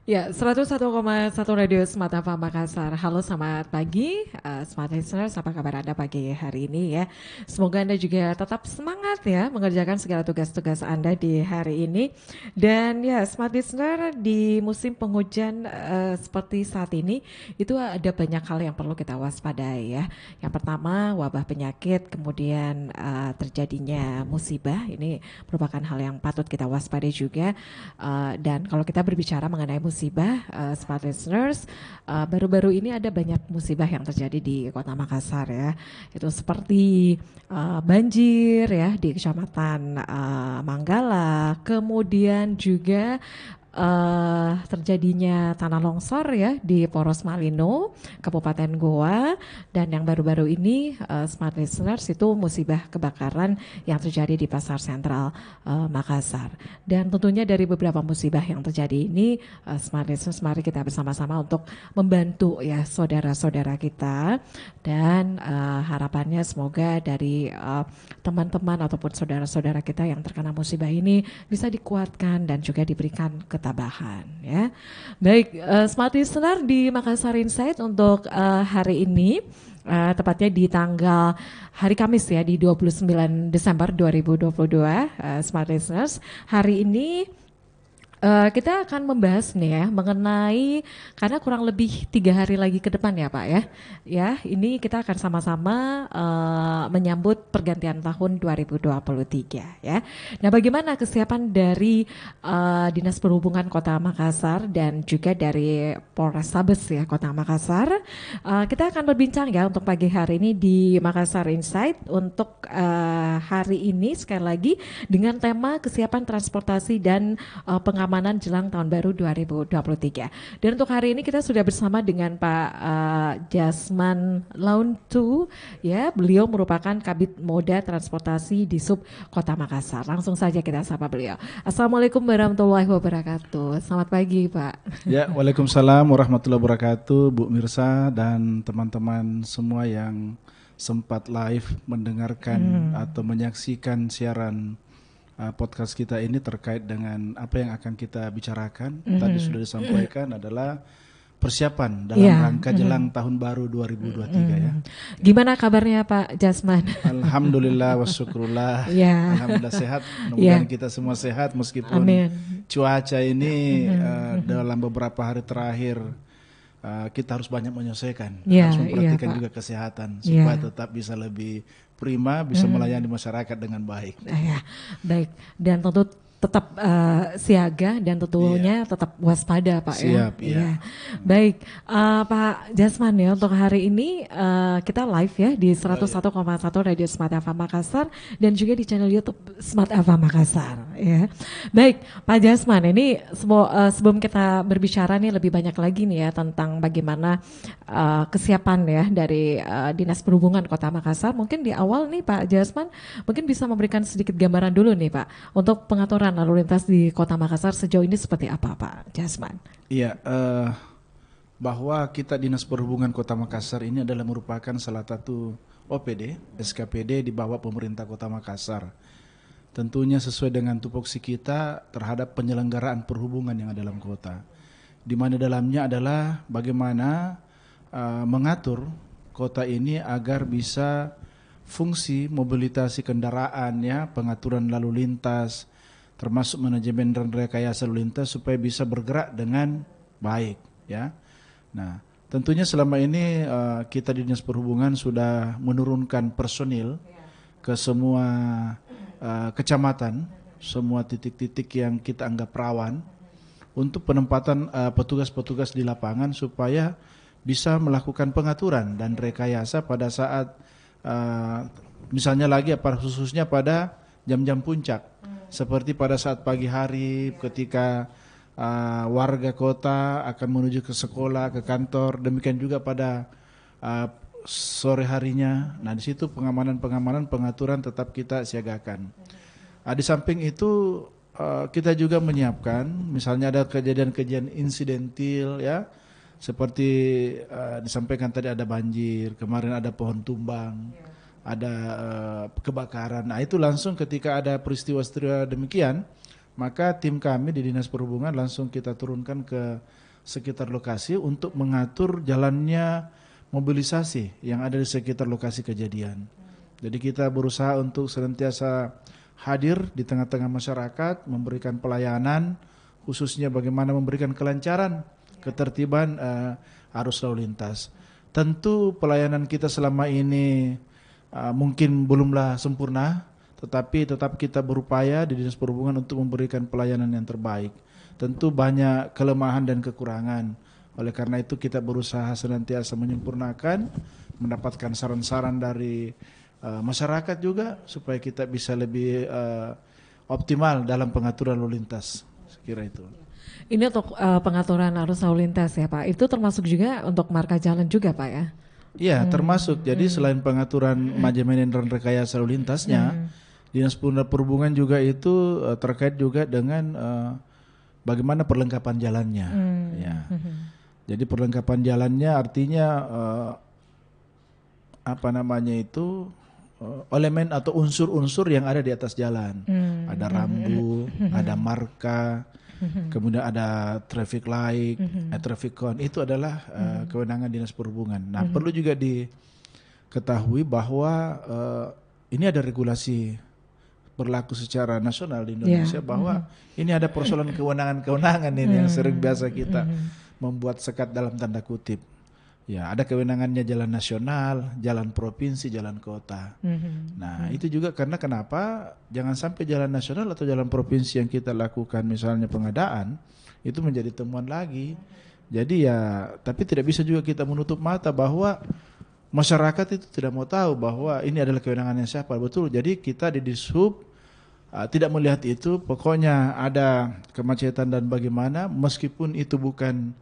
Ya, 101,1 Radio Smart FM Makassar. Halo, selamat pagi, Smart Listeners. Apa kabar Anda pagi hari ini ya? Semoga Anda juga tetap semangat ya mengerjakan segala tugas-tugas Anda di hari ini. Dan ya, Smart Listener, di musim penghujan seperti saat ini, itu ada banyak hal yang perlu kita waspadai ya. Yang pertama, wabah penyakit, kemudian terjadinya musibah. Ini merupakan hal yang patut kita waspadai juga. Dan kalau kita berbicara mengenai musibah, smart listeners, baru-baru ini ada banyak musibah yang terjadi di Kota Makassar ya. Itu seperti banjir ya di Kecamatan Manggala, kemudian juga terjadinya tanah longsor ya di Poros Malino, Kabupaten Goa, dan yang baru-baru ini smart listeners itu musibah kebakaran yang terjadi di Pasar Sentral Makassar. Dan tentunya dari beberapa musibah yang terjadi ini, smart listeners, mari kita bersama-sama untuk membantu ya saudara-saudara kita, dan harapannya semoga dari teman-teman ataupun saudara-saudara kita yang terkena musibah ini bisa dikuatkan dan juga diberikan ketabahan ya. Baik, Smart Listener di Makassar Insight untuk hari ini, tepatnya di tanggal hari Kamis ya, di 29 Desember 2022, Smart Listeners. Hari ini kita akan membahas nih ya mengenai, karena kurang lebih 3 hari lagi ke depan ya Pak ya. Ya, ini kita akan sama-sama menyambut pergantian tahun 2023 ya. Nah, bagaimana kesiapan dari Dinas Perhubungan Kota Makassar dan juga dari Polrestabes ya Kota Makassar. Kita akan berbincang ya untuk pagi hari ini di Makassar Insight untuk hari ini sekali lagi dengan tema kesiapan transportasi dan pengamanan jelang tahun baru 2023. Dan untuk hari ini kita sudah bersama dengan Pak Jasman Launtu ya, beliau merupakan Kabid Moda Transportasi di Sub Kota Makassar. Langsung saja kita sapa beliau. Assalamualaikum warahmatullahi wabarakatuh. Selamat pagi Pak. Ya, waalaikumsalam warahmatullahi wabarakatuh, Bu Mirsa dan teman-teman semua yang sempat live mendengarkan atau menyaksikan siaran podcast kita ini terkait dengan apa yang akan kita bicarakan. Tadi sudah disampaikan adalah persiapan dalam rangka jelang tahun baru 2023 ya. Gimana kabarnya Pak Jasman? Alhamdulillah wasyukurullah. Alhamdulillah sehat. Mudah-mudahan kita semua sehat meskipun cuaca ini dalam beberapa hari terakhir kita harus banyak menyesuaikan. Harus memperhatikan juga kesehatan supaya tetap bisa lebih prima, bisa melayani masyarakat dengan baik. Ya, baik. Dan tentu tetap siaga dan tentunya tetap waspada Pak. Siap, ya. Baik, Pak Jasman ya, untuk hari ini kita live ya di 101,1 Radio Smart FM Makassar dan juga di channel YouTube Smart FM Makassar ya. Baik, Pak Jasman, ini sebelum kita berbicara nih lebih banyak lagi nih ya tentang bagaimana kesiapan ya dari Dinas Perhubungan Kota Makassar. Mungkin di awal nih Pak Jasman mungkin bisa memberikan sedikit gambaran dulu nih Pak untuk pengaturan lalu lintas di Kota Makassar sejauh ini seperti apa Pak Jasman? Iya, bahwa kita Dinas Perhubungan Kota Makassar ini adalah merupakan salah satu OPD, SKPD di bawah pemerintah Kota Makassar. Tentunya sesuai dengan tupoksi kita terhadap penyelenggaraan perhubungan yang ada dalam kota. Di mana dalamnya adalah bagaimana mengatur kota ini agar bisa fungsi mobilitasi kendaraan ya, pengaturan lalu lintas, termasuk manajemen dan rekayasa lalu lintas supaya bisa bergerak dengan baik ya. Nah, tentunya selama ini kita di Dinas Perhubungan sudah menurunkan personil ke semua kecamatan, semua titik-titik yang kita anggap rawan untuk penempatan petugas-petugas di lapangan supaya bisa melakukan pengaturan dan rekayasa pada saat misalnya lagi khususnya pada jam-jam puncak. Seperti pada saat pagi hari ketika warga kota akan menuju ke sekolah, ke kantor, demikian juga pada sore harinya. Nah, di situ pengamanan, pengaturan tetap kita siagakan. Di samping itu kita juga menyiapkan, misalnya ada kejadian-kejadian insidentil ya, seperti disampaikan tadi ada banjir, kemarin ada pohon tumbang. Ada kebakaran. Nah, itu langsung ketika ada peristiwa demikian, maka tim kami di Dinas Perhubungan langsung kita turunkan ke sekitar lokasi untuk mengatur jalannya mobilisasi yang ada di sekitar lokasi kejadian. Jadi kita berusaha untuk senantiasa hadir di tengah-tengah masyarakat, memberikan pelayanan, khususnya bagaimana memberikan kelancaran, ketertiban arus lalu lintas. Tentu pelayanan kita selama ini mungkin belumlah sempurna, tetapi tetap kita berupaya di Dinas Perhubungan untuk memberikan pelayanan yang terbaik. Tentu banyak kelemahan dan kekurangan. Oleh karena itu kita berusaha senantiasa menyempurnakan, mendapatkan saran-saran dari masyarakat juga supaya kita bisa lebih optimal dalam pengaturan lalu lintas. Sekira itu. Ini untuk pengaturan arus lalu lintas ya Pak. Itu termasuk juga untuk marka jalan juga Pak ya? Iya, termasuk. Jadi selain pengaturan manajemen dan rekayasa lalu lintasnya, Dinas Perhubungan juga itu terkait juga dengan bagaimana perlengkapan jalannya. Ya. Jadi perlengkapan jalannya artinya elemen atau unsur-unsur yang ada di atas jalan. Ada rambu, ada marka, kemudian ada traffic light, traffic cone. Itu adalah kewenangan Dinas Perhubungan. Nah, perlu juga diketahui bahwa ini ada regulasi berlaku secara nasional di Indonesia bahwa ini ada persoalan kewenangan-kewenangan ini yang sering biasa kita membuat sekat dalam tanda kutip. Ya, ada kewenangannya jalan nasional, jalan provinsi, jalan kota. Nah, itu juga karena kenapa jangan sampai jalan nasional atau jalan provinsi yang kita lakukan misalnya pengadaan itu menjadi temuan lagi. Jadi ya, tapi tidak bisa juga kita menutup mata bahwa masyarakat itu tidak mau tahu bahwa ini adalah kewenangannya siapa. Betul. Jadi kita di Dishub tidak melihat itu. Pokoknya ada kemacetan dan bagaimana, meskipun itu bukan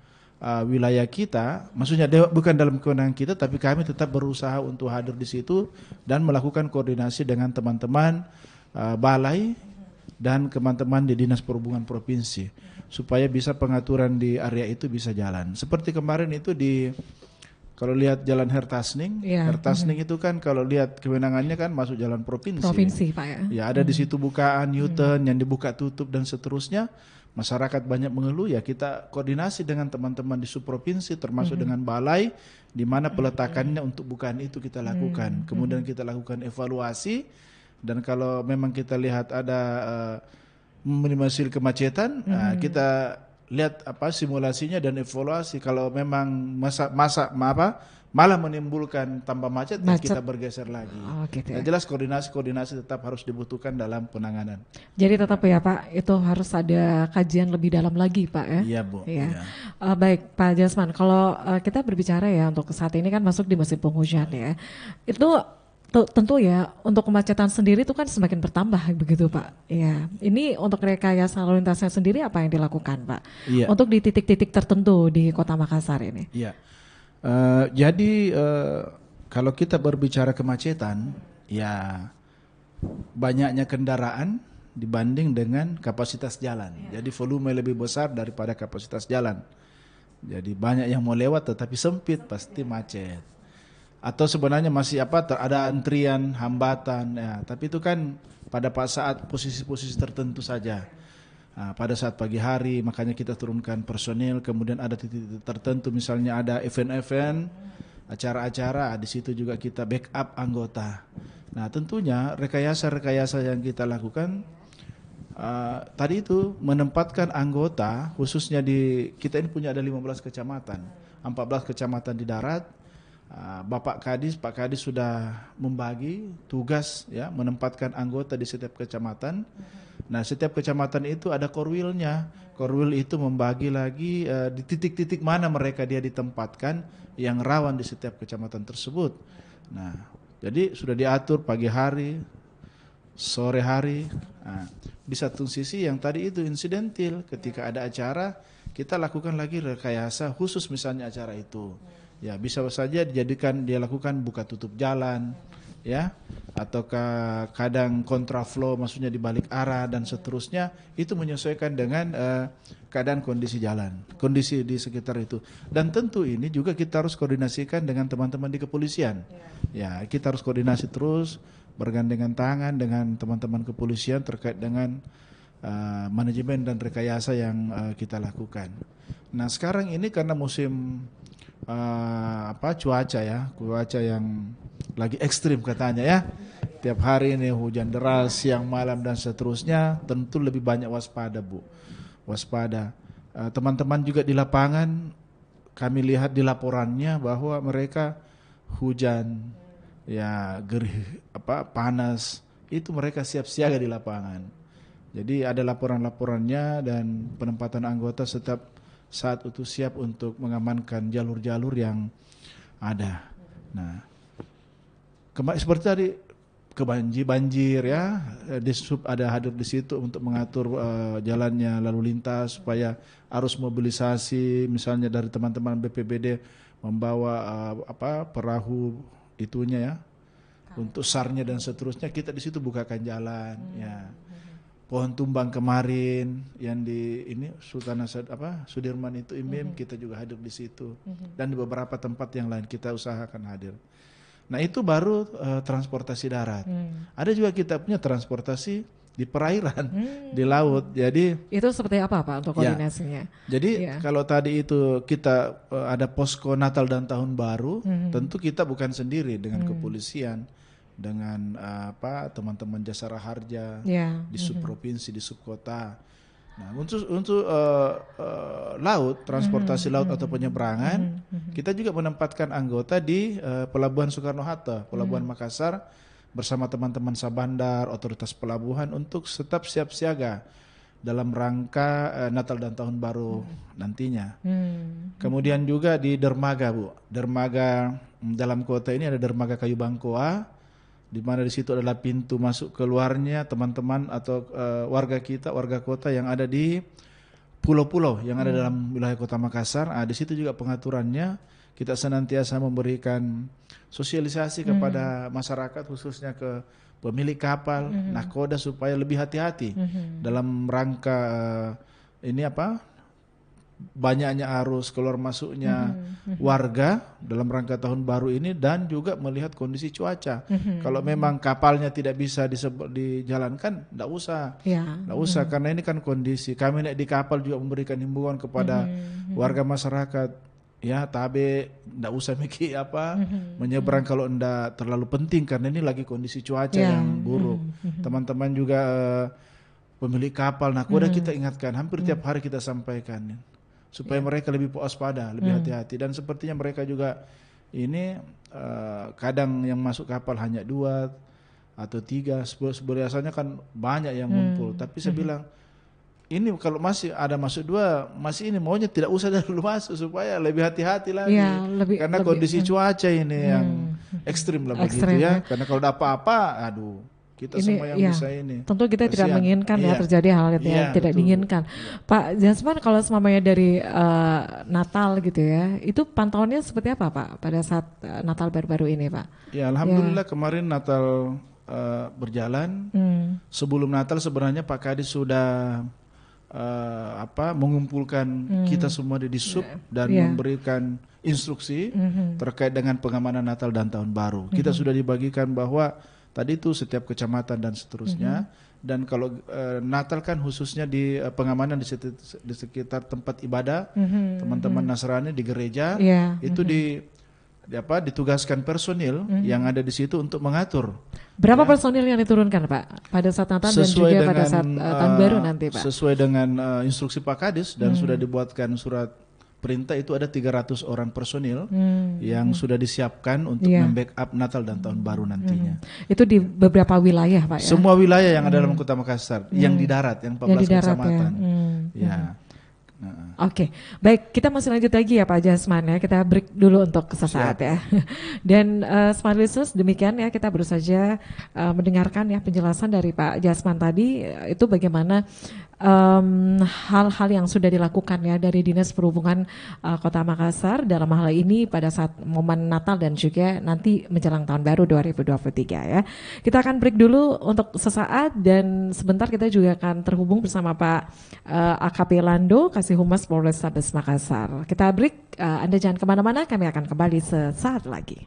wilayah kita, maksudnya bukan dalam kewenangan kita, tapi kami tetap berusaha untuk hadir di situ dan melakukan koordinasi dengan teman-teman balai dan teman-teman di Dinas Perhubungan Provinsi supaya bisa pengaturan di area itu bisa jalan. Seperti kemarin itu kalau lihat jalan Hertasning, Hertasning itu kan kalau lihat kewenangannya kan masuk jalan provinsi. Provinsi Pak ya. Ya ada di situ bukaan U-turn yang dibuka tutup dan seterusnya. Masyarakat banyak mengeluh, ya kita koordinasi dengan teman-teman di subprovinsi termasuk dengan balai di mana peletakannya untuk bukaan itu kita lakukan. Kemudian kita lakukan evaluasi dan kalau memang kita lihat ada minimalisir kemacetan, kita lihat simulasinya dan evaluasi. Kalau memang malah menimbulkan tambah macet. Ya kita bergeser lagi. Gitu ya. Jelas koordinasi tetap harus dibutuhkan dalam penanganan. Jadi tetap ya Pak, itu harus ada kajian lebih dalam lagi Pak ya. Iya Bu. Ya. Baik Pak Jasman, kalau kita berbicara ya untuk saat ini kan masuk di musim penghujan ya, itu tentu ya untuk kemacetan sendiri itu kan semakin bertambah begitu Pak. Ya, ini untuk rekayasa lalu lintasnya sendiri apa yang dilakukan Pak? Iya. Untuk di titik-titik tertentu di Kota Makassar ini. Iya. Jadi kalau kita berbicara kemacetan, ya banyaknya kendaraan dibanding dengan kapasitas jalan. Jadi volume lebih besar daripada kapasitas jalan. Jadi banyak yang mau lewat tetapi sempit, pasti macet. Atau sebenarnya masih ada antrian, hambatan, ya. Tapi itu kan pada saat posisi-posisi tertentu saja. Pada saat pagi hari makanya kita turunkan personil, kemudian ada titik-titik tertentu misalnya ada event-event, acara-acara, di situ juga kita backup anggota. Nah tentunya rekayasa-rekayasa yang kita lakukan tadi itu menempatkan anggota khususnya kita ini punya ada 15 kecamatan, 14 kecamatan di darat. Pak Kadis sudah membagi tugas ya menempatkan anggota di setiap kecamatan. Nah, setiap kecamatan itu ada korwilnya. Korwil itu membagi lagi di titik-titik mana mereka dia ditempatkan yang rawan di setiap kecamatan tersebut. Nah, jadi sudah diatur pagi hari, sore hari. Nah, di satu sisi yang tadi itu insidentil, ketika ada acara kita lakukan lagi rekayasa khusus misalnya acara itu. Ya bisa saja dia lakukan buka tutup jalan, ya, atau kadang kontraflow, maksudnya dibalik arah dan seterusnya. Itu menyesuaikan dengan keadaan kondisi jalan, kondisi di sekitar itu. Dan tentu ini juga kita harus koordinasikan dengan teman-teman di kepolisian. Ya, kita harus koordinasi terus bergandengan tangan dengan teman-teman kepolisian terkait dengan manajemen dan rekayasa yang kita lakukan. Nah sekarang ini karena musim cuaca yang lagi ekstrim katanya ya. Tiap hari ini hujan deras, siang malam dan seterusnya, tentu lebih banyak waspada Bu. Waspada. Teman-teman juga di lapangan, kami lihat di laporannya bahwa mereka hujan, ya gerih, panas, itu mereka siap siaga di lapangan. Jadi ada laporan-laporannya dan penempatan anggota setiap saat itu siap untuk mengamankan jalur-jalur yang ada. Nah, seperti tadi banjir ya, Disub ada hadir di situ untuk mengatur jalannya lalu lintas supaya arus mobilisasi misalnya dari teman-teman BPBD membawa perahu itunya ya untuk SAR-nya dan seterusnya, kita di situ bukakan jalan ya. Pohon tumbang kemarin yang di ini Sudirman itu IMIM, kita juga hadir di situ dan di beberapa tempat yang lain kita usahakan hadir. Nah itu baru transportasi darat. Ada juga kita punya transportasi di perairan, di laut. Jadi itu seperti apa Pak untuk koordinasinya? Jadi kalau tadi itu kita ada posko Natal dan Tahun Baru, tentu kita bukan sendiri dengan kepolisian, dengan teman-teman Jasara Harja di subprovinsi, di subkota. Nah untuk laut, transportasi laut atau penyeberangan, kita juga menempatkan anggota di Pelabuhan Soekarno-Hatta, Pelabuhan Makassar, bersama teman-teman Sabandar, otoritas pelabuhan untuk tetap siap siaga dalam rangka Natal dan Tahun Baru nantinya. Kemudian juga di dermaga Bu, dermaga dalam kota ini ada dermaga Kayu Bangkoa, di mana di situ adalah pintu masuk keluarnya teman-teman atau warga kita, warga kota yang ada di pulau-pulau yang ada dalam wilayah Kota Makassar. Di situ juga pengaturannya kita senantiasa memberikan sosialisasi kepada masyarakat, khususnya ke pemilik kapal, nahkoda, supaya lebih hati-hati dalam rangka banyaknya arus keluar masuknya warga dalam rangka tahun baru ini, dan juga melihat kondisi cuaca. Kalau memang kapalnya tidak bisa dijalankan, tidak usah, karena ini kan kondisi. Kami naik di kapal juga memberikan himbauan kepada warga masyarakat, ya tabe, tidak usah mikir menyeberang kalau tidak terlalu penting, karena ini lagi kondisi cuaca yang buruk. Teman-teman juga pemilik kapal, nahkoda kita ingatkan, hampir tiap hari kita sampaikan supaya mereka lebih waspada, lebih hati-hati. Dan sepertinya mereka juga ini kadang yang masuk kapal hanya 2 atau 3, biasanya kan banyak yang ngumpul. Tapi saya bilang, ini kalau masih ada masuk 2, masih ini maunya tidak usah dulu masuk supaya lebih hati-hati lagi. Karena kondisi cuaca ini yang ekstrim lah begitu ya. Karena kalau ada apa-apa, aduh, kita ini, semua yang bisa ini. Tentu kita tidak menginginkan terjadi hal yang tidak diinginkan. Pak Jasman, kalau semuanya dari Natal gitu ya, itu pantauannya seperti apa Pak pada saat Natal baru-baru ini Pak? Ya Alhamdulillah kemarin Natal berjalan. Sebelum Natal sebenarnya Pak Kadis sudah mengumpulkan kita semua di Sub dan memberikan instruksi terkait dengan pengamanan Natal dan Tahun Baru. Kita sudah dibagikan bahwa tadi itu setiap kecamatan dan seterusnya. Dan kalau Natal kan khususnya di pengamanan di sekitar tempat ibadah, teman-teman Nasrani di gereja, itu ditugaskan personil yang ada di situ untuk mengatur. Berapa personil yang diturunkan Pak pada saat Natal dan juga pada saat Tahun Baru nanti Pak? Sesuai dengan instruksi Pak Kadis dan sudah dibuatkan surat perintah, itu ada 300 orang personil yang sudah disiapkan untuk membackup Natal dan Tahun Baru nantinya. Itu di beberapa wilayah Pak ya? Semua wilayah yang ada dalam Kota Makassar, yang di darat, yang 14 kecamatan. Oke, baik, kita masih lanjut lagi ya Pak Jasman ya, kita break dulu untuk sesaat ya. Dan Smart Listeners, demikian ya, kita baru saja mendengarkan ya penjelasan dari Pak Jasman tadi, itu bagaimana hal-hal yang sudah dilakukan ya dari Dinas Perhubungan Kota Makassar dalam hal ini pada saat momen Natal dan juga nanti menjelang Tahun Baru 2023 ya. Kita akan break dulu untuk sesaat dan sebentar kita juga akan terhubung bersama Pak AKP Lando, Kasih Humas Polrestabes Makassar. Kita break, Anda jangan kemana-mana, kami akan kembali sesaat lagi.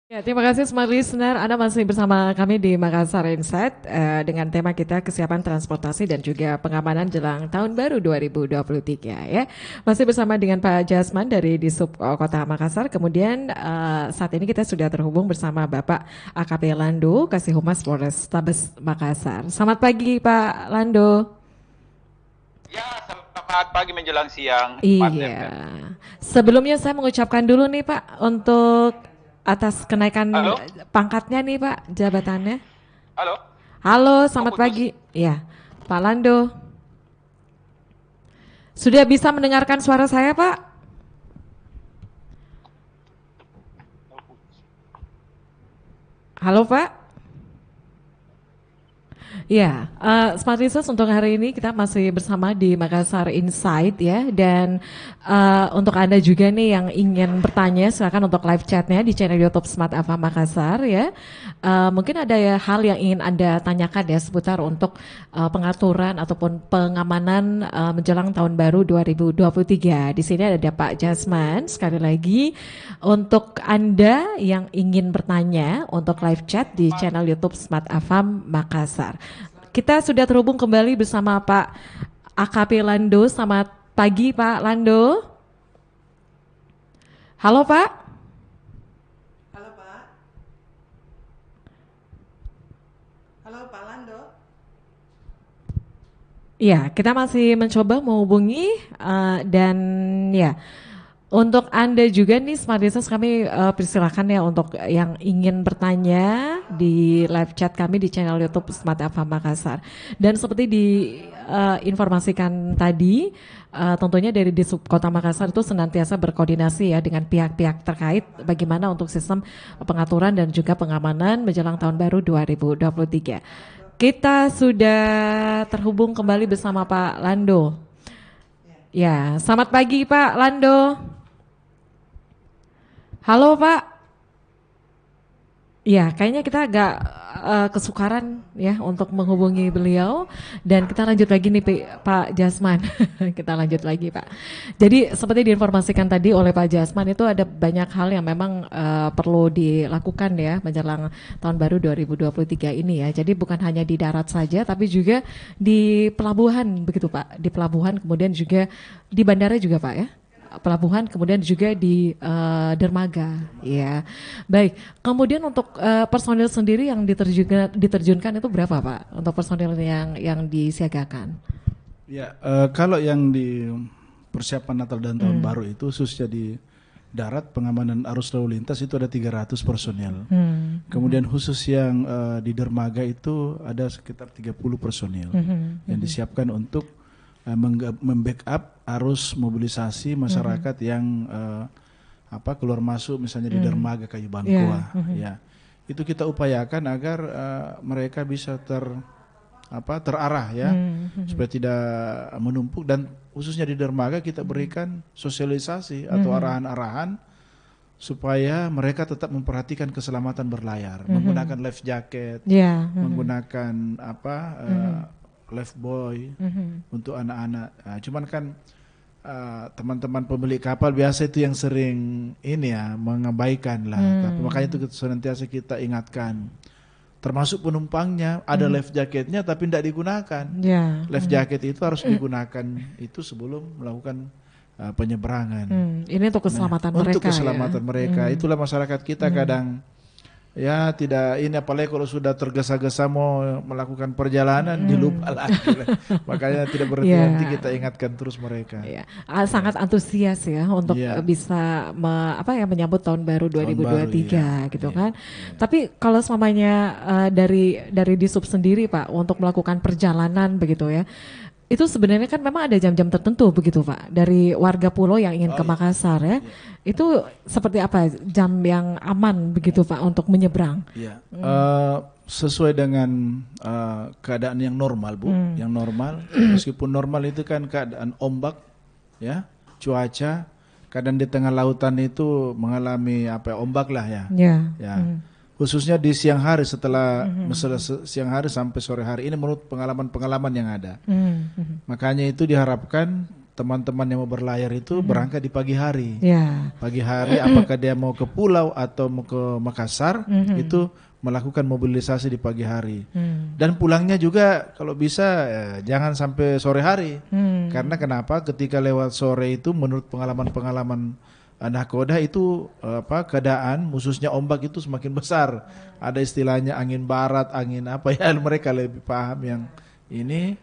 Ya, terima kasih Smart Listener. Anda masih bersama kami di Makassar Insight dengan tema kita kesiapan transportasi dan juga pengamanan jelang tahun baru 2023 ya. Masih bersama dengan Pak Jasman dari Disub Kota Makassar. Kemudian saat ini kita sudah terhubung bersama Bapak AKP Lando, Kasih Humas Polrestabes Makassar. Selamat pagi Pak Lando. Ya, selamat pagi menjelang siang. Iya. Sebelumnya saya mengucapkan dulu nih Pak untuk atas kenaikan Halo? pangkatnya nih Pak, jabatannya. Halo? Halo, selamat putus. pagi. Ya, Pak Lando. Sudah bisa mendengarkan suara saya Pak? Halo Pak? Ya, Smart Research untuk hari ini kita masih bersama di Makassar Insight ya, dan untuk Anda juga nih yang ingin bertanya silakan untuk live chatnya di channel YouTube Smart Ava Makassar ya. Mungkin ada ya hal yang ingin Anda tanyakan ya seputar untuk pengaturan ataupun pengamanan menjelang tahun baru 2023. Di sini ada Pak Jasman. Sekali lagi untuk Anda yang ingin bertanya untuk live chat di channel YouTube Smart Ava Makassar. Kita sudah terhubung kembali bersama Pak AKP Lando. Selamat pagi Pak Lando. Halo Pak. Halo Pak. Halo Pak Lando. Ya, kita masih mencoba menghubungi dan ya. Untuk Anda juga nih Smart Business kami persilakan ya untuk yang ingin bertanya di live chat kami di channel YouTube Smart Ava Makassar. Dan seperti diinformasikan tadi, tentunya dari Disub Kota Makassar itu senantiasa berkoordinasi ya dengan pihak-pihak terkait bagaimana untuk sistem pengaturan dan juga pengamanan menjelang tahun baru 2023. Kita sudah terhubung kembali bersama Pak Lando. Ya, selamat pagi Pak Lando. Halo Pak. Ya, kayaknya kita agak kesukaran ya untuk menghubungi beliau dan kita lanjut lagi nih Pak Jasman. Kita lanjut lagi Pak. Jadi seperti diinformasikan tadi oleh Pak Jasman itu ada banyak hal yang memang perlu dilakukan ya menjelang tahun baru 2023 ini ya. Jadi bukan hanya di darat saja tapi juga di pelabuhan begitu Pak. Di pelabuhan kemudian juga di bandara juga Pak ya. Pelabuhan kemudian juga di dermaga ya. Baik, kemudian untuk personil sendiri yang diterjunkan itu berapa Pak untuk personil yang disiagakan? Ya, kalau yang di persiapan Natal dan Tahun Baru itu khususnya di darat pengamanan arus lalu lintas itu ada 300 personil. Kemudian khusus yang di dermaga itu ada sekitar 30 personil yang disiapkan untuk membackup arus mobilisasi masyarakat yang keluar masuk misalnya di dermaga Kayu Bangkoa ya. Itu kita upayakan agar mereka bisa terarah ya supaya tidak menumpuk, dan khususnya di dermaga kita berikan sosialisasi atau arahan-arahan supaya mereka tetap memperhatikan keselamatan berlayar, menggunakan life jacket, menggunakan life buoy untuk anak-anak. Nah, cuman kan teman-teman pemilik kapal biasa itu yang sering ini ya mengabaikan lah. Tapi makanya itu senantiasa kita ingatkan. Termasuk penumpangnya ada life jacketnya tapi tidak digunakan. Life jacket itu harus digunakan itu sebelum melakukan penyeberangan. Ini untuk keselamatan mereka. Untuk keselamatan mereka. Itulah masyarakat kita kadang ya tidak ini, apalagi kalau sudah tergesa-gesa mau melakukan perjalanan dilupa lagi. Makanya tidak berhenti-henti kita ingatkan terus mereka. Sangat antusias ya untuk bisa menyambut tahun baru 2023 gitu kan. Tapi kalau selamanya dari Disub sendiri Pak untuk melakukan perjalanan begitu ya. Itu sebenarnya kan memang ada jam-jam tertentu begitu Pak dari warga pulau yang ingin ke Makassar ya. Itu seperti apa jam yang aman begitu Pak untuk menyeberang? Sesuai dengan keadaan yang normal Bu, yang normal. Meskipun normal itu kan keadaan ombak ya, cuaca. Kadang di tengah lautan itu mengalami ombak lah ya. Khususnya di siang hari setelah siang hari sampai sore hari ini menurut pengalaman-pengalaman yang ada. Makanya itu diharapkan teman-teman yang mau berlayar itu berangkat di pagi hari. Ya. Pagi hari apakah dia mau ke pulau atau mau ke Makassar, itu melakukan mobilisasi di pagi hari. Dan pulangnya juga kalau bisa jangan sampai sore hari. Karena kenapa? Ketika lewat sore itu menurut pengalaman-pengalaman nahkoda itu keadaan khususnya ombak itu semakin besar. Ada istilahnya angin barat, angin apa ya, mereka lebih paham yang ini.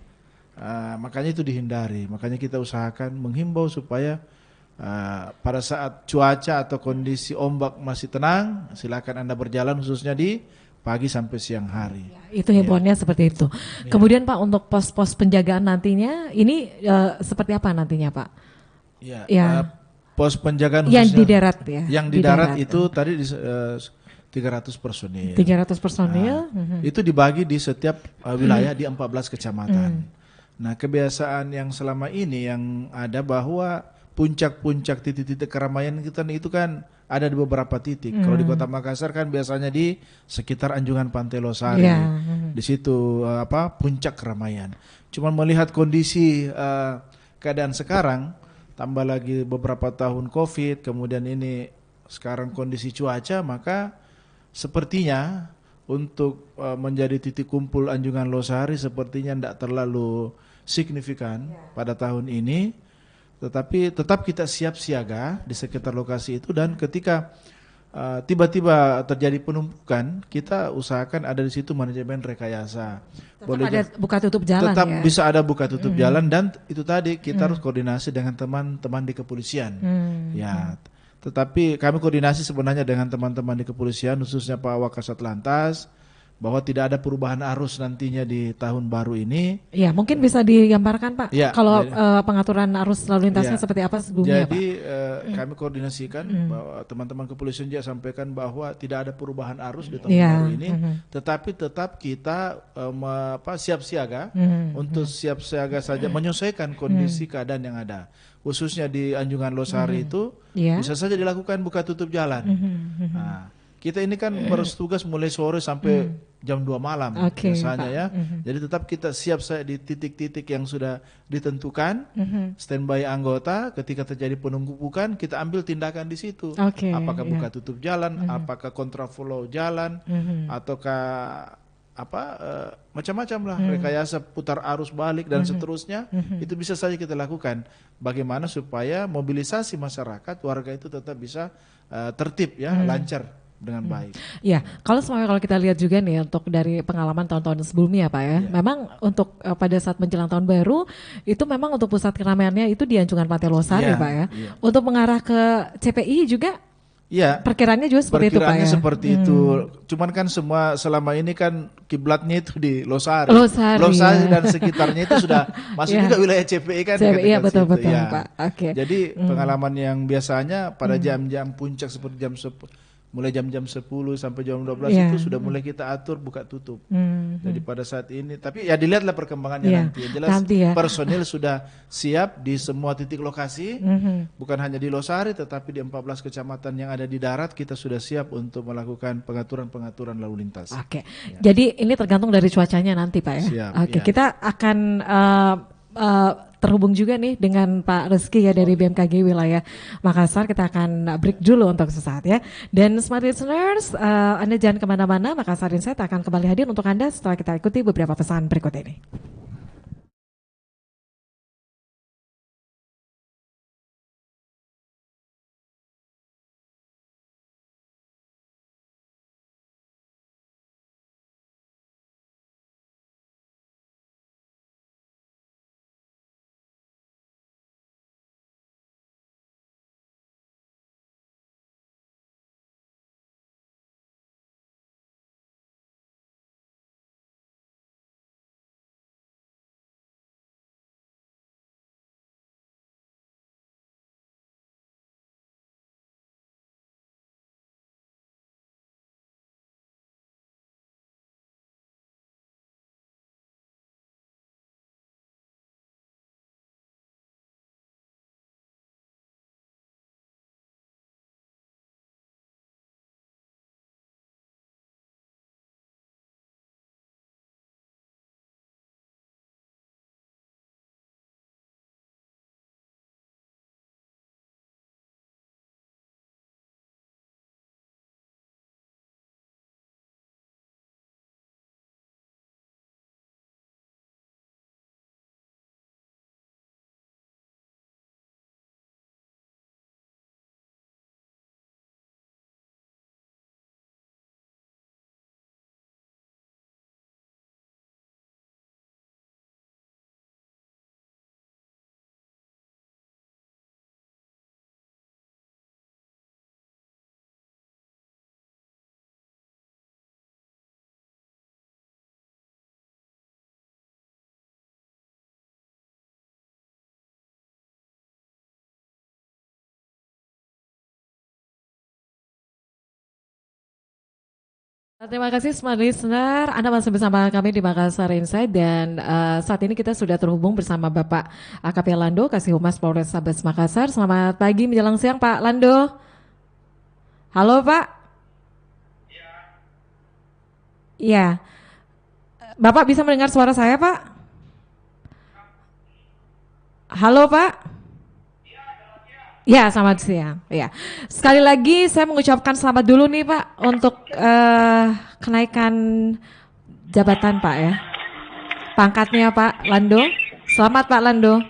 Makanya itu dihindari. Makanya kita usahakan menghimbau supaya pada saat cuaca atau kondisi ombak masih tenang, silakan Anda berjalan khususnya di pagi sampai siang hari. Itu himbauannya seperti itu. Kemudian Pak, untuk pos-pos penjagaan nantinya ini seperti apa nantinya Pak? Ya. Pos penjagaan yang khususnya di darat ya. Yang di darat itu tadi 300 personil. 300 personil. Itu dibagi di setiap wilayah di 14 kecamatan. Nah, kebiasaan yang selama ini yang ada bahwa puncak-puncak titik-titik keramaian kita itu kan ada di beberapa titik. Kalau di Kota Makassar kan biasanya di sekitar Anjungan Pantai Losari. Di situ puncak keramaian. Cuman melihat kondisi keadaan sekarang, tambah lagi beberapa tahun Covid, kemudian ini sekarang kondisi cuaca, maka sepertinya untuk menjadi titik kumpul Anjungan Losari sepertinya tidak terlalu signifikan pada tahun ini, tetapi tetap kita siap siaga di sekitar lokasi itu, dan ketika tiba-tiba terjadi penumpukan, kita usahakan ada di situ manajemen rekayasa. Boleh ada buka tutup jalan. Tetap ya? bisa ada buka tutup jalan, dan itu tadi kita harus koordinasi dengan teman-teman di kepolisian. Ya. Tetapi kami koordinasi sebenarnya dengan teman-teman di kepolisian, khususnya Pak Wakasat Lantas, bahwa tidak ada perubahan arus nantinya di tahun baru ini. Ya, mungkin bisa digambarkan Pak, ya, kalau pengaturan arus lalu lintasnya seperti apa sebelumnya jadi, Pak? kami koordinasikan bahwa teman-teman kepolisian juga sampaikan bahwa tidak ada perubahan arus di tahun baru ini, tetapi tetap kita siap siaga untuk siap siaga saja menyesuaikan kondisi keadaan yang ada. Khususnya di Anjungan Losari itu bisa saja dilakukan buka tutup jalan. Nah, kita ini kan bertugas mulai sore sampai jam 2 malam biasanya ya. Jadi tetap kita siap saya di titik-titik yang sudah ditentukan, standby anggota. Ketika terjadi penumpukan, kita ambil tindakan di situ. Apakah buka tutup jalan, apakah kontraflow jalan, ataukah macam-macam lah, rekayasa putar arus balik dan seterusnya. Itu bisa saja kita lakukan. Bagaimana supaya mobilisasi masyarakat warga itu tetap bisa tertib ya, lancar dengan baik. Ya, kalau kita lihat juga nih untuk dari pengalaman tahun-tahun sebelumnya Pak ya, memang untuk pada saat menjelang tahun baru itu memang untuk pusat keramaiannya itu di Anjungan Pantai Losari Pak ya. Untuk mengarah ke CPI juga perkiraannya juga seperti itu Pak ya. Seperti itu. Cuman kan semua selama ini kan kiblatnya itu di Losari dan sekitarnya itu sudah masuk juga wilayah CPI kan. Iya betul Pak. Jadi pengalaman yang biasanya pada jam-jam puncak seperti mulai jam-jam 10 sampai jam 12 itu sudah mulai kita atur buka tutup. Jadi pada saat ini, tapi ya dilihatlah perkembangannya nanti. Yang jelas personil sudah siap di semua titik lokasi, bukan hanya di Losari tetapi di 14 kecamatan yang ada di darat kita sudah siap untuk melakukan pengaturan lalu lintas. Jadi ini tergantung dari cuacanya nanti Pak ya. Siap, kita akan terhubung juga nih dengan Pak Rizky ya dari BMKG wilayah Makassar. Kita akan break dulu untuk sesaat ya. Dan Smart Listeners, Anda jangan kemana-mana, Makassar Insight akan kembali hadir untuk Anda setelah kita ikuti beberapa pesan berikut ini. Terima kasih Smart Listener, Anda masih bersama kami di Makassar Insight dan saat ini kita sudah terhubung bersama Bapak AKP Lando, Kasih Humas Polrestabes Makassar. Selamat pagi menjelang siang Pak Lando. Halo Pak. Iya. Bapak bisa mendengar suara saya Pak? Halo Pak. Ya, selamat siang. Ya, sekali lagi saya mengucapkan selamat dulu nih Pak untuk kenaikan jabatan Pak ya. Pangkatnya Pak Lando. Selamat Pak Lando.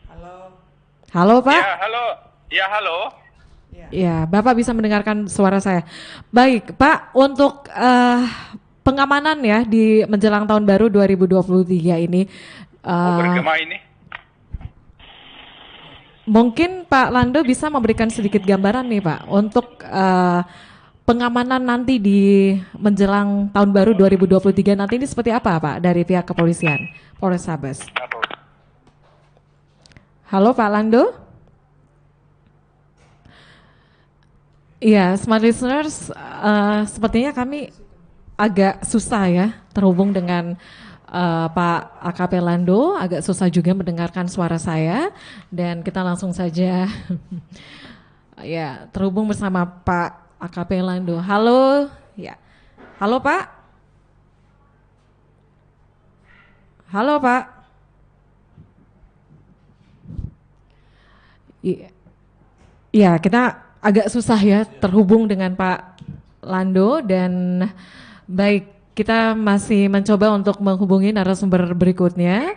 Halo. Halo Pak. Ya, halo. Ya, halo. Ya, Bapak bisa mendengarkan suara saya. Baik, Pak, untuk pengamanan ya di menjelang tahun baru 2023 ini. Bergema ini. Mungkin Pak Lando bisa memberikan sedikit gambaran nih Pak untuk pengamanan nanti di menjelang tahun baru 2023 nanti ini seperti apa Pak dari pihak kepolisian Polrestabes? Halo Pak Lando? Iya, Smart Listeners, sepertinya kami agak susah ya terhubung dengan Pak AKP Lando, agak susah juga mendengarkan suara saya dan kita langsung saja ya terhubung bersama Pak AKP Lando. Halo, ya, halo Pak, halo Pak. Iya, kita agak susah ya terhubung dengan Pak Lando dan baik. Kita masih mencoba untuk menghubungi narasumber berikutnya.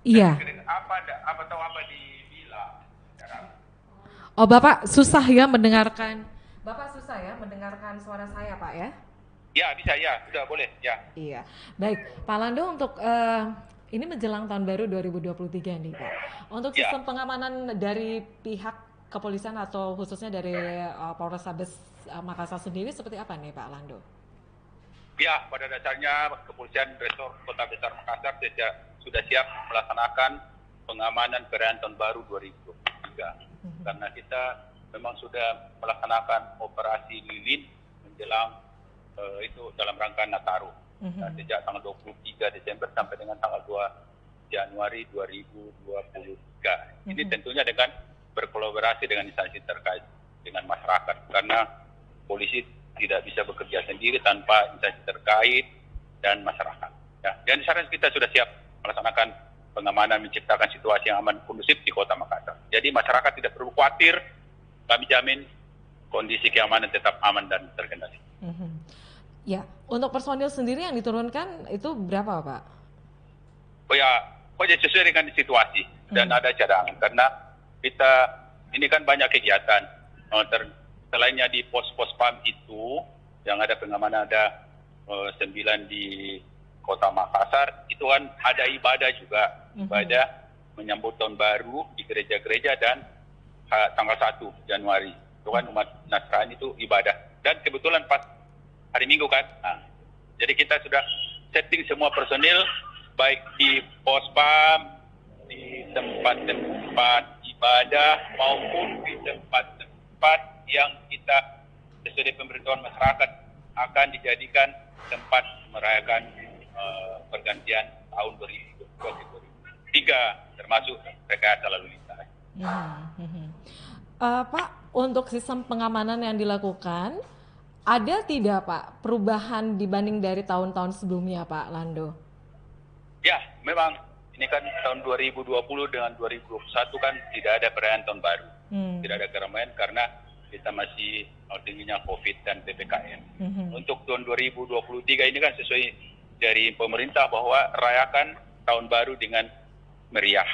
Iya. Apa tahu apa dibilang? Oh, Bapak susah ya mendengarkan. Bapak susah ya mendengarkan suara saya, Pak ya? Ya, bisa ya, sudah boleh, ya. Iya. Baik, Pak Lando untuk ini menjelang tahun baru 2023 nih, Pak. Untuk sistem pengamanan dari pihak kepolisian atau khususnya dari Polrestabes Makassar sendiri seperti apa nih, Pak Lando? Ya, pada dasarnya Kepolisian Resor Kota Besar Makassar sudah siap melaksanakan pengamanan perayaan Tahun Baru 2023. Karena kita memang sudah melaksanakan operasi lilin menjelang itu dalam rangka Nataru. Sejak tanggal 23 Desember sampai dengan tanggal 2 Januari 2023. Ini tentunya dengan berkolaborasi dengan instansi terkait dengan masyarakat. Karena polisi tidak bisa bekerja sendiri tanpa instansi terkait dan masyarakat. Ya. Dan di sana kita sudah siap melaksanakan pengamanan, menciptakan situasi yang aman kondusif di Kota Makassar. Jadi masyarakat tidak perlu khawatir, kami jamin kondisi keamanan tetap aman dan terkendali. Ya, untuk personil sendiri yang diturunkan itu berapa Pak? Oh ya, sesuai dengan situasi dan ada cadangan karena kita ini kan banyak kegiatan. Selainnya di pos-pos PAM itu yang ada pengamanan ada 9 di Kota Makassar, itu kan ada ibadah juga, ibadah menyambut tahun baru di gereja-gereja dan tanggal 1 Januari. Itu kan umat Nasrani itu ibadah. Dan kebetulan pas hari Minggu kan. Nah, jadi kita sudah setting semua personil baik di pos PAM, di tempat-tempat ibadah maupun di tempat-tempat yang kita sesuai pemberitahuan masyarakat akan dijadikan tempat merayakan pergantian tahun 2023 termasuk rekayasa lalu lintas. Pak, untuk sistem pengamanan yang dilakukan ada tidak Pak perubahan dibanding dari tahun-tahun sebelumnya Pak Lando? Ya, memang ini kan tahun 2020 dengan 2021 kan tidak ada perayaan tahun baru, tidak ada keramaian karena kita masih tingginya COVID dan PPKM. Untuk tahun 2023 ini kan sesuai dari pemerintah bahwa rayakan tahun baru dengan meriah.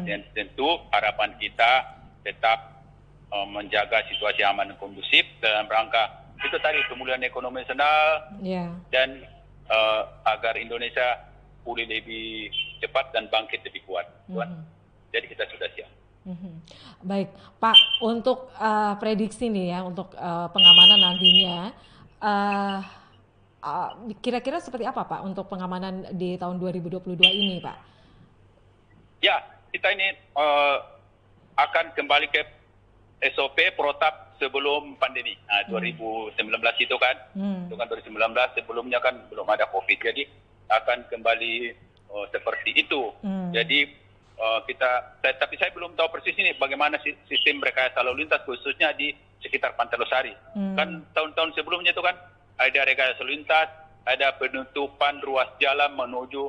Dan tentu harapan kita tetap menjaga situasi aman dan kondusif dalam rangka itu tadi pemulihan ekonomi nasional dan agar Indonesia pulih lebih cepat dan bangkit lebih kuat. Jadi kita sudah siap. Baik, Pak, untuk prediksi nih ya, untuk pengamanan nantinya, kira-kira seperti apa Pak untuk pengamanan di tahun 2022 ini Pak? Ya, kita ini akan kembali ke SOP protap sebelum pandemi. 2019 itu kan. Itu kan 2019, sebelumnya kan belum ada COVID. Jadi akan kembali seperti itu. Jadi tapi saya belum tahu persis ini bagaimana sistem rekayasa lalu lintas khususnya di sekitar Pantai Losari. Kan tahun-tahun sebelumnya itu kan ada rekayasa lalu lintas, ada penutupan ruas jalan menuju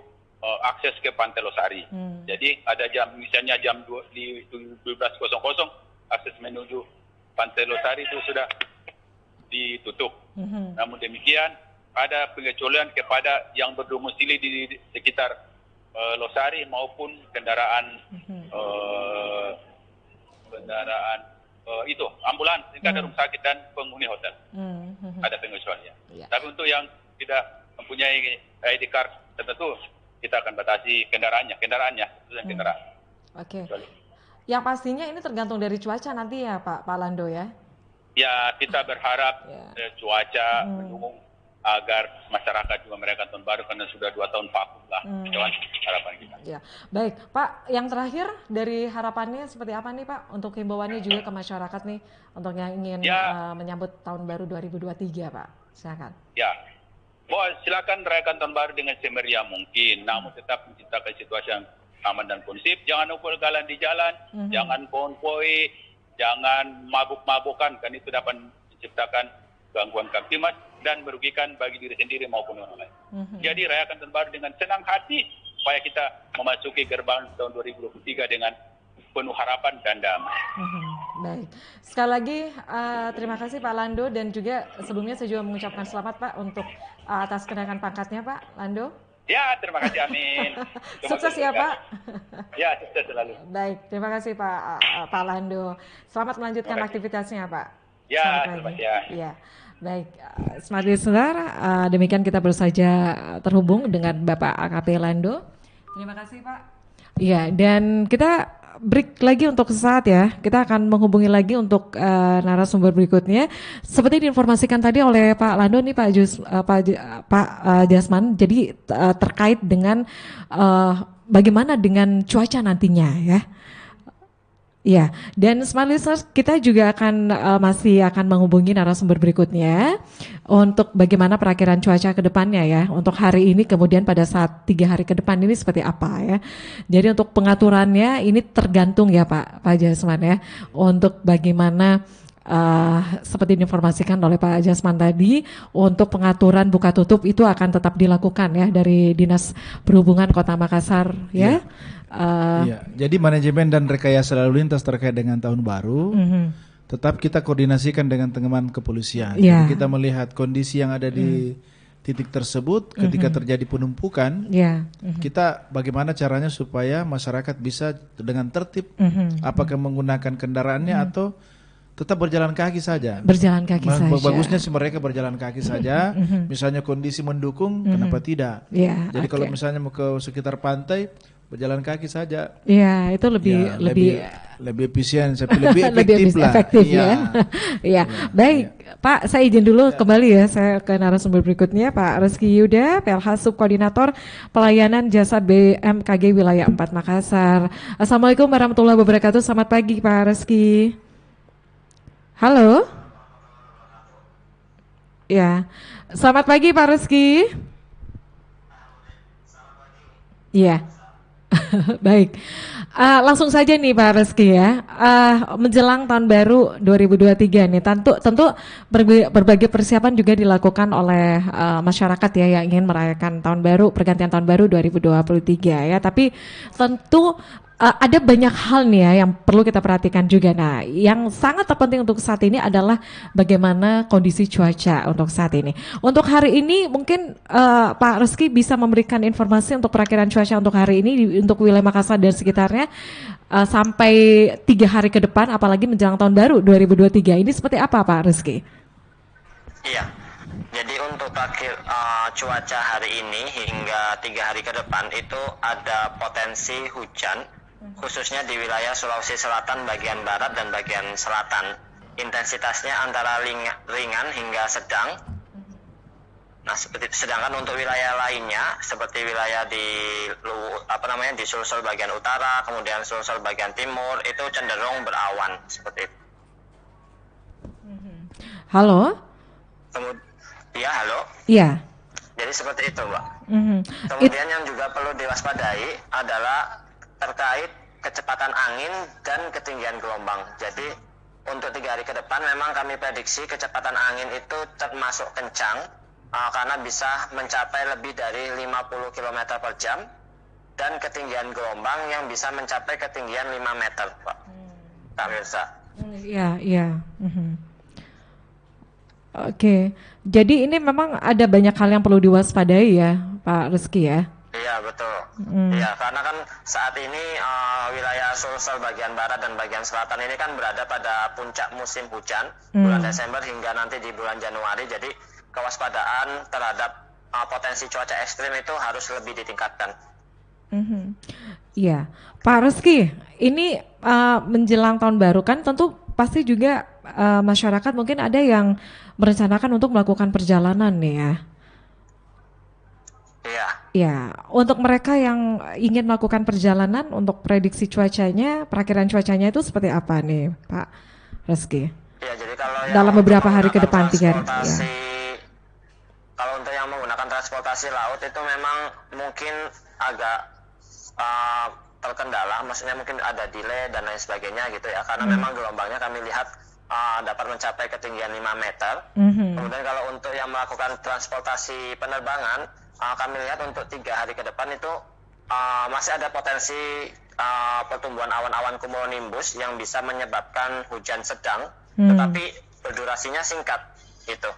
akses ke Pantai Losari. Jadi ada misalnya jam 12.00 akses menuju Pantai Losari itu sudah ditutup. Namun demikian ada pengecualian kepada yang berdomisili di sekitar Losari maupun kendaraan itu ambulans, ada rumah sakit dan penghuni hotel. Ada pengecualian. Tapi untuk yang tidak mempunyai ID card tertentu kita akan batasi kendaraannya. Oke. Yang pastinya ini tergantung dari cuaca nanti ya Pak Lando ya. Ya, kita berharap cuaca mendukung agar masyarakat juga merayakan tahun baru karena sudah 2 tahun vakum lah. Itu harapan kita. Ya, baik Pak. Yang terakhir dari harapannya seperti apa nih Pak untuk himbauannya juga ke masyarakat nih untuk yang ingin menyambut tahun baru 2023 Pak. Silakan. Ya, silakan rayakan tahun baru dengan semeriah mungkin, namun tetap menciptakan situasi yang aman dan kondusif. Jangan ugal-ugalan di jalan, jangan konvoi, jangan mabuk-mabukan, kan itu dapat menciptakan gangguan kamtimas dan merugikan bagi diri sendiri maupun orang lain. Jadi rayakan tahun baru dengan senang hati supaya kita memasuki gerbang tahun 2023 dengan penuh harapan dan damai. Baik, sekali lagi terima kasih Pak Lando dan juga sebelumnya saya juga mengucapkan selamat Pak untuk atas kenaikan pangkatnya Pak Lando. Ya, terima kasih, amin. Sukses ya Pak. Ya, sukses selalu. Baik, terima kasih Pak Lando. Selamat melanjutkan aktivitasnya Pak. Ya, terima kasih. Ya. Baik, Smart Listener, demikian kita baru saja terhubung dengan Bapak AKP Lando. Terima kasih Pak. Iya, dan kita break lagi untuk sesaat ya. Kita akan menghubungi lagi untuk narasumber berikutnya. Seperti diinformasikan tadi oleh Pak Lando nih Pak Jasman. Jadi terkait dengan bagaimana dengan cuaca nantinya ya. Ya, dan Smart Listeners kita juga masih akan menghubungi narasumber berikutnya untuk bagaimana perakiraan cuaca ke depannya ya. Untuk hari ini kemudian pada saat 3 hari ke depan ini seperti apa ya. Jadi untuk pengaturannya ini tergantung ya Pak Jasman ya. Untuk bagaimana seperti diinformasikan oleh Pak Jasman tadi, untuk pengaturan buka tutup itu akan tetap dilakukan ya dari Dinas Perhubungan Kota Makassar ya. Jadi manajemen dan rekayasa lalu lintas terkait dengan tahun baru tetap kita koordinasikan dengan teman kepolisian. Jadi kita melihat kondisi yang ada di titik tersebut ketika terjadi penumpukan, kita bagaimana caranya supaya masyarakat bisa dengan tertib, apakah menggunakan kendaraannya atau tetap berjalan kaki saja. Berjalan kaki saja. Bagusnya sih mereka berjalan kaki saja. Misalnya kondisi mendukung, kenapa tidak? Jadi kalau misalnya mau ke sekitar pantai, berjalan kaki saja. Iya, itu lebih efisien, lebih efektif lah. Efektif ya. Iya. Baik, Pak, saya izin dulu kembali ya, saya ke narasumber berikutnya, Pak Reski Yuda, PLH Subkoordinator Pelayanan Jasa BMKG Wilayah 4 Makassar. Assalamualaikum warahmatullahi wabarakatuh. Selamat pagi, Pak Reski. Halo. Ya. Selamat pagi, Pak Reski. Iya. Baik, langsung saja nih Pak Reski ya, menjelang tahun baru 2023 nih, tentu berbagai persiapan juga dilakukan oleh masyarakat ya yang ingin merayakan tahun baru, pergantian tahun baru 2023 ya, tapi tentu ada banyak hal nih ya yang perlu kita perhatikan juga. Nah, yang sangat terpenting untuk saat ini adalah bagaimana kondisi cuaca untuk saat ini. Untuk hari ini mungkin Pak Reski bisa memberikan informasi untuk perakiraan cuaca untuk hari ini untuk wilayah Makassar dan sekitarnya sampai 3 hari ke depan, apalagi menjelang tahun baru 2023. Ini seperti apa Pak Reski? Iya. Jadi untuk cuaca hari ini hingga 3 hari ke depan itu ada potensi hujan khususnya di wilayah Sulawesi Selatan bagian barat dan bagian selatan. Intensitasnya antara ringan hingga sedang. Nah, sedangkan untuk wilayah lainnya seperti wilayah di Sulsel bagian utara, kemudian Sulsel bagian timur itu cenderung berawan seperti itu. Halo? Iya, halo. Iya. Jadi seperti itu, Mbak. Mhm. Kemudian yang juga perlu diwaspadai adalah terkait kecepatan angin dan ketinggian gelombang. Jadi untuk 3 hari ke depan memang kami prediksi kecepatan angin itu termasuk kencang karena bisa mencapai lebih dari 50 km per jam dan ketinggian gelombang yang bisa mencapai ketinggian 5 meter, Pak. Kak Mirza. Iya, iya. Mhm. Oke, jadi ini memang ada banyak hal yang perlu diwaspadai ya, Pak Rizky ya. Iya, betul. Iya, karena kan saat ini wilayah Sulsel bagian barat dan bagian selatan ini kan berada pada puncak musim hujan bulan Desember hingga nanti di bulan Januari. Jadi kewaspadaan terhadap potensi cuaca ekstrim itu harus lebih ditingkatkan. Iya, Pak Rizky, ini menjelang tahun baru kan tentu pasti juga masyarakat mungkin ada yang merencanakan untuk melakukan perjalanan nih ya. Iya. Ya, untuk mereka yang ingin melakukan perjalanan, untuk prediksi cuacanya, perakiran cuacanya itu seperti apa nih, Pak Rizky? Ya, jadi kalau yang Dalam beberapa hari ke menggunakan depan, 3 hari. transportasi, kalau untuk yang menggunakan transportasi laut itu memang mungkin agak terkendala, maksudnya mungkin ada delay dan lain sebagainya gitu ya, karena memang gelombangnya kami lihat dapat mencapai ketinggian 5 meter. Kemudian kalau untuk yang melakukan transportasi penerbangan, kami lihat untuk 3 hari ke depan itu masih ada potensi pertumbuhan awan-awan cumulonimbus yang bisa menyebabkan hujan sedang, tetapi berdurasinya singkat gitu.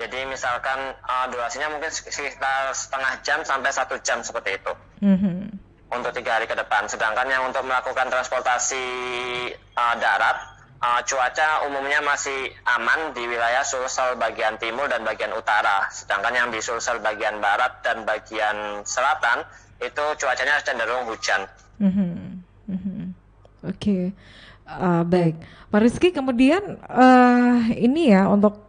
Jadi misalkan durasinya mungkin sekitar setengah jam sampai 1 jam seperti itu untuk 3 hari ke depan. Sedangkan yang untuk melakukan transportasi darat, cuaca umumnya masih aman di wilayah Sulsel bagian timur dan bagian utara. Sedangkan yang di Sulsel bagian barat dan bagian selatan itu cuacanya cenderung hujan. Oke. Baik, Pak Rizky, kemudian ini ya untuk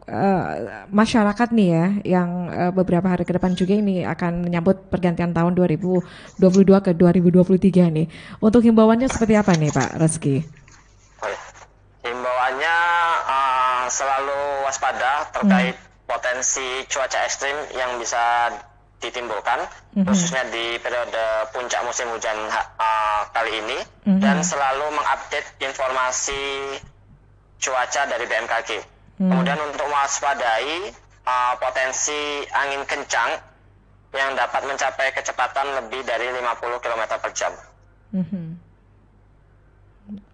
masyarakat nih ya yang beberapa hari ke depan juga ini akan menyambut pergantian tahun 2022 ke 2023 nih. Untuk himbauannya seperti apa nih Pak Rizky? Himbauannya selalu waspada terkait potensi cuaca ekstrim yang bisa ditimbulkan, khususnya di periode puncak musim hujan kali ini, dan selalu mengupdate informasi cuaca dari BMKG. Kemudian untuk mewaspadai potensi angin kencang yang dapat mencapai kecepatan lebih dari 50 km per jam.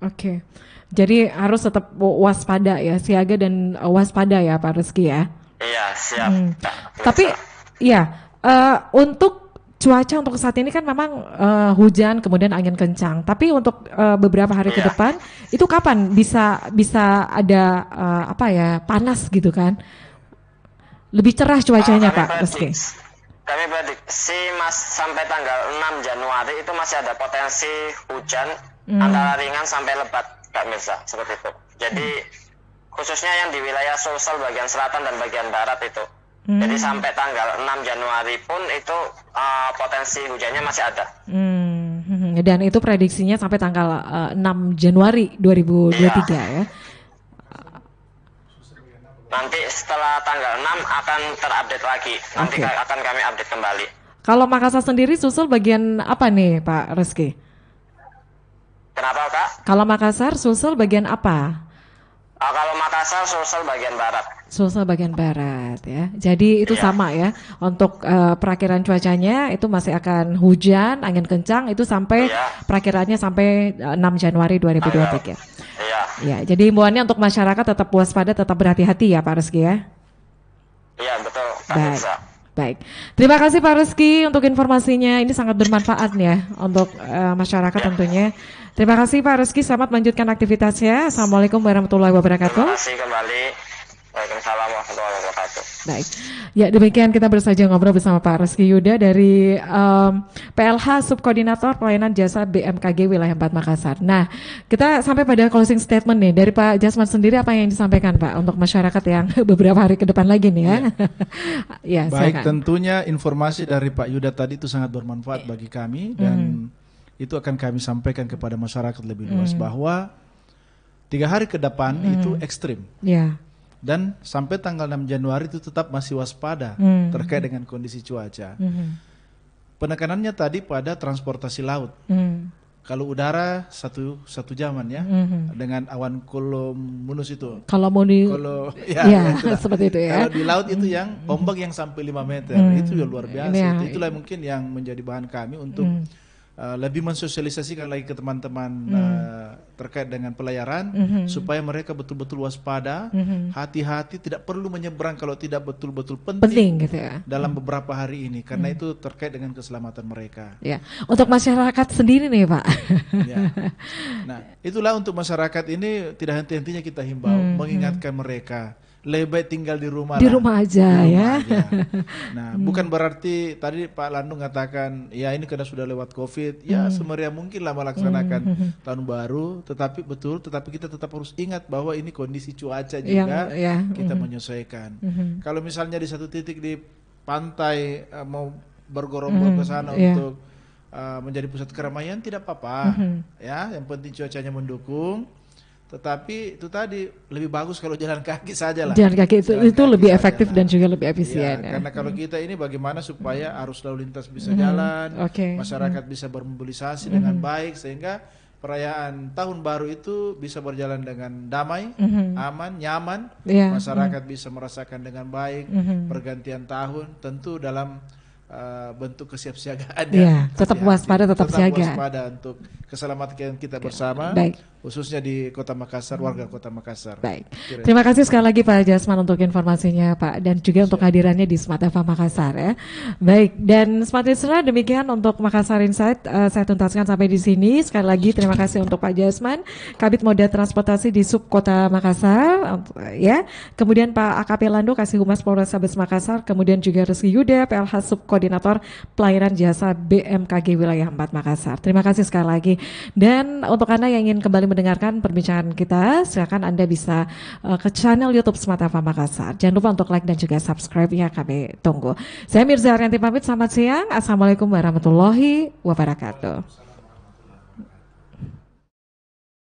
Oke. Jadi harus tetap waspada ya, siaga dan waspada ya Pak Rizky ya. Iya, siap. Tapi ya untuk cuaca untuk saat ini kan memang hujan kemudian angin kencang. Tapi untuk beberapa hari ke depan itu kapan bisa ada panas gitu kan? Lebih cerah cuacanya Pak Rizky. Kami prediksi sampai tanggal 6 Januari itu masih ada potensi hujan antara ringan sampai lebat, Kak Mirza, seperti itu. Jadi khususnya yang di wilayah Sulsel bagian selatan dan bagian barat itu. Jadi sampai tanggal 6 Januari pun itu potensi hujannya masih ada. Dan itu prediksinya sampai tanggal 6 Januari 2023 ya. Nanti setelah tanggal 6 akan terupdate lagi. Nanti akan kami update kembali. Kalau Makassar sendiri Sulsel bagian apa nih Pak Rizky? Kenapa Kak? Kalau Makassar Sulsel bagian apa? Kalau Makassar Sulsel bagian barat. Sulsel bagian barat ya. Jadi itu sama ya. Untuk perakiran cuacanya itu masih akan hujan, angin kencang itu sampai perakirannya sampai 6 Januari 2023. Iya. Ya, jadi himbauannya untuk masyarakat tetap waspada, tetap berhati-hati ya Pak Rizky ya. Iya, betul. Baik. Baik. Terima kasih Pak Rizky untuk informasinya. Ini sangat bermanfaat ya untuk masyarakat tentunya. Terima kasih Pak Rizky, selamat melanjutkan aktivitasnya. Assalamualaikum warahmatullahi wabarakatuh. Terima kasih kembali. Waalaikumsalam warahmatullahi wabarakatuh. Baik, ya demikian kita bersaja ngobrol bersama Pak Rizky Yuda dari PLH Subkoordinator Pelayanan Jasa BMKG Wilayah 4 Makassar. Nah, kita sampai pada closing statement nih dari Pak Jasman sendiri, apa yang disampaikan Pak untuk masyarakat yang beberapa hari ke depan lagi nih ya. Ya, baik, silakan. tentunya informasi dari Pak Yuda tadi itu sangat bermanfaat bagi kami dan itu akan kami sampaikan kepada masyarakat lebih luas bahwa 3 hari ke depan itu ekstrim. Ya. Dan sampai tanggal 6 Januari itu tetap masih waspada terkait dengan kondisi cuaca. Penekanannya tadi pada transportasi laut. Kalau udara satu jaman ya, dengan awan cumulus itu. Kalau mau di ya, itulah. seperti itu ya. Kalau di laut itu yang ombak yang sampai 5 meter, itu ya luar biasa. Ya. Itulah mungkin yang menjadi bahan kami untuk lebih mensosialisasikan lagi ke teman-teman terkait dengan pelayaran supaya mereka betul-betul waspada, hati-hati, tidak perlu menyeberang kalau tidak betul-betul penting gitu ya. dalam beberapa hari ini karena itu terkait dengan keselamatan mereka. Ya, untuk masyarakat sendiri nih Pak. Ya. Nah, itulah untuk masyarakat ini tidak henti-hentinya kita himbau mengingatkan mereka. Lebih baik tinggal di rumah. Di rumah aja ya. Nah, bukan berarti tadi Pak Landung mengatakan ya ini karena sudah lewat COVID, ya semeriah mungkin lah melaksanakan tahun baru, tetapi kita tetap harus ingat bahwa ini kondisi cuaca juga kita menyesuaikan. Kalau misalnya di satu titik di pantai mau bergerombol ke sana untuk menjadi pusat keramaian tidak apa-apa, ya, yang penting cuacanya mendukung. Tetapi itu tadi lebih bagus kalau jalan kaki saja lah. Jalan kaki itu lebih efektif dan juga lebih efisien. Ya, karena kalau kita ini bagaimana supaya arus lalu lintas bisa jalan, masyarakat bisa bermobilisasi dengan baik sehingga perayaan tahun baru itu bisa berjalan dengan damai, aman, nyaman. Masyarakat bisa merasakan dengan baik pergantian tahun, tentu dalam bentuk kesiapsiagaan ya. Tetap waspada, tetap siaga. Waspada untuk keselamatan kita bersama, khususnya di Kota Makassar, warga Kota Makassar. Baik. Terima kasih sekali lagi Pak Jasman untuk informasinya Pak dan juga untuk hadirannya di Smart FM Makassar ya. Baik, dan Smart Listener demikian untuk Makassar Insight saya tuntaskan sampai di sini. Sekali lagi terima kasih untuk Pak Jasman, Kabid Moda Transportasi di Sub Kota Makassar ya. Kemudian Pak AKP Lando, Kasih Humas Polrestabes Makassar, kemudian juga Rizky Yuda, PLH Sub Koordinator Pelayanan Jasa BMKG Wilayah 4 Makassar. Terima kasih sekali lagi. Dan untuk Anda yang ingin kembali mendengarkan perbincangan kita, silakan Anda bisa ke channel YouTube Smart FM Makassar. Jangan lupa untuk like dan juga subscribe ya, kami tunggu. Saya Mirza Arianti pamit, selamat siang. Assalamualaikum warahmatullahi wabarakatuh.